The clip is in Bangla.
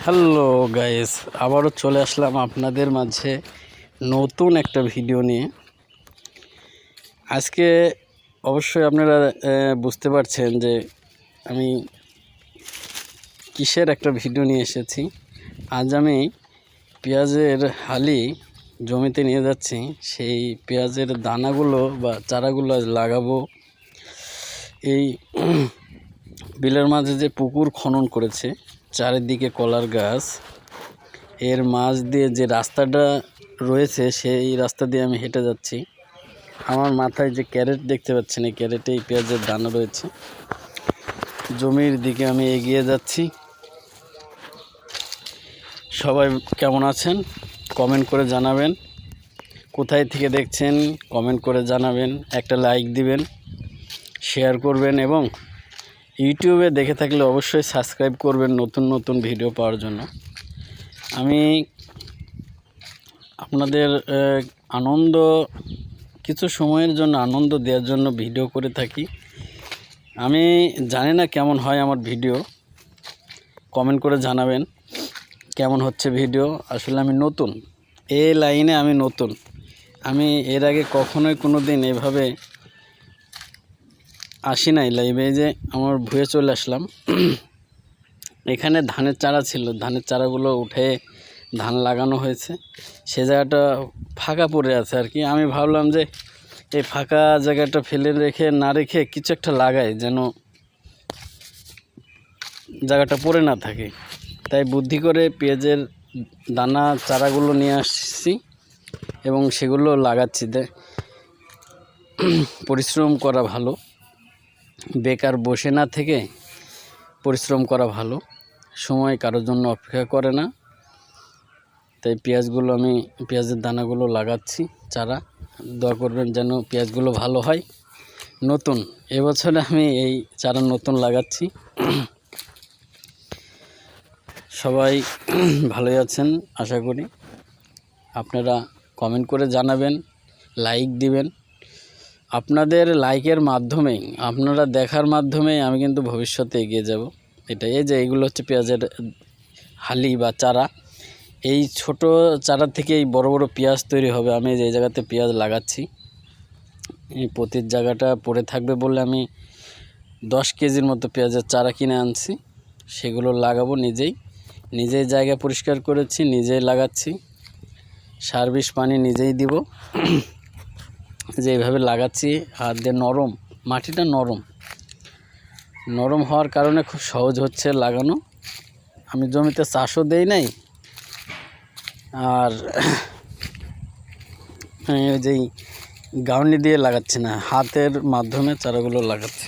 হ্যালো গাইস, আবারও চলে আসলাম আপনাদের মাঝে নতুন একটা ভিডিও নিয়ে। আজকে অবশ্যই আপনারা বুঝতে পারছেন যে আমি কিসের একটা ভিডিও নিয়ে এসেছি। আজ আমি পেঁয়াজের হালি জমিতে নিয়ে যাচ্ছি। সেই পেঁয়াজের দানাগুলো বা চারাগুলো আজ লাগাবো। এই বিলের মাঝে যে পুকুর খনন করেছে, চারিদিকে কলার গাছ, এর মাঝ দিয়ে যে রাস্তাটা রয়েছে সেই রাস্তা দিয়ে আমি হেঁটে যাচ্ছি। আমার মাথায় যে ক্যারেট দেখতে পাচ্ছেন, এই ক্যারেটেই পেঁয়াজের দানা রয়েছে। জমির দিকে আমি এগিয়ে যাচ্ছি। সবাই কেমন আছেন কমেন্ট করে জানাবেন। কোথায় থেকে দেখছেন কমেন্ট করে জানাবেন। একটা লাইক দিবেন, শেয়ার করবেন এবং ইউটিউবে দেখে থাকলে অবশ্যই সাবস্ক্রাইব করবেন নতুন নতুন ভিডিও পাওয়ার জন্য। আমি আপনাদের কিছু সময়ের জন্য আনন্দ দেওয়ার জন্য ভিডিও করে থাকি। আমি জানি না কেমন হয় আমার ভিডিও, কমেন্ট করে জানাবেন কেমন হচ্ছে ভিডিও। আসলে আমি নতুন এই লাইনে, আমি নতুন। আমি এর আগে কখনোই কোনো দিন এভাবে আসি নাই লাইভে। যে আমার ভুয়ে চলে আসলাম। এখানে ধানের চারা ছিল, ধানের চারাগুলো উঠে ধান লাগানো হয়েছে। সে জায়গাটা ফাঁকা পড়ে আছে আর কি। আমি ভাবলাম যে এই ফাঁকা জায়গাটা ফেলে না রেখে কিছু একটা লাগাই, যেন জায়গাটা পড়ে না থাকে। তাই বুদ্ধি করে পেঁয়াজের দানা চারাগুলো নিয়ে আসছি এবং সেগুলো লাগাচ্ছি। পরিশ্রম করা ভালো, বেকার বসে না থেকে পরিশ্রম করা ভালো। সময় কারোর জন্য অপেক্ষা করে না। তাই পেঁয়াজের দানাগুলো লাগাচ্ছি চারা। দোয়া করবেন যেন পেঁয়াজগুলো ভালো হয়। নতুন এবছরে আমি এই চারা নতুন লাগাচ্ছি। সবাই ভালোই আছেন আশা করি। আপনারা কমেন্ট করে জানাবেন, লাইক দিবেন। আপনাদের লাইকের মাধ্যমেই, আপনারা দেখার মাধ্যমেই আমি কিন্তু ভবিষ্যতে এগিয়ে যাব। এটাই। এই যে এইগুলো হচ্ছে পেঁয়াজের হালি বা চারা। এই ছোট চারা থেকেই বড় বড় পেঁয়াজ তৈরি হবে। আমি যে জায়গাতে পেঁয়াজ লাগাচ্ছি, এই প্রতির জায়গাটা পড়ে থাকবে বলে আমি 10 কেজির মতো পেঁয়াজের চারা কিনে আনছি। সেগুলো লাগাবো নিজেই জায়গা পরিষ্কার করেছি, নিজেই লাগাচ্ছি। সার বিষ পানি নিজেই দিব। যে এইভাবে লাগাচ্ছি হাত দিয়ে। নরম মাটিটা, নরম হওয়ার কারণে খুব সহজ হচ্ছে লাগানো। আমি জমিতে চাষও দেই নাই, আর ওই যেই গাউনি দিয়ে লাগাচ্ছি না, হাতের মাধ্যমে চারাগুলো লাগাচ্ছি।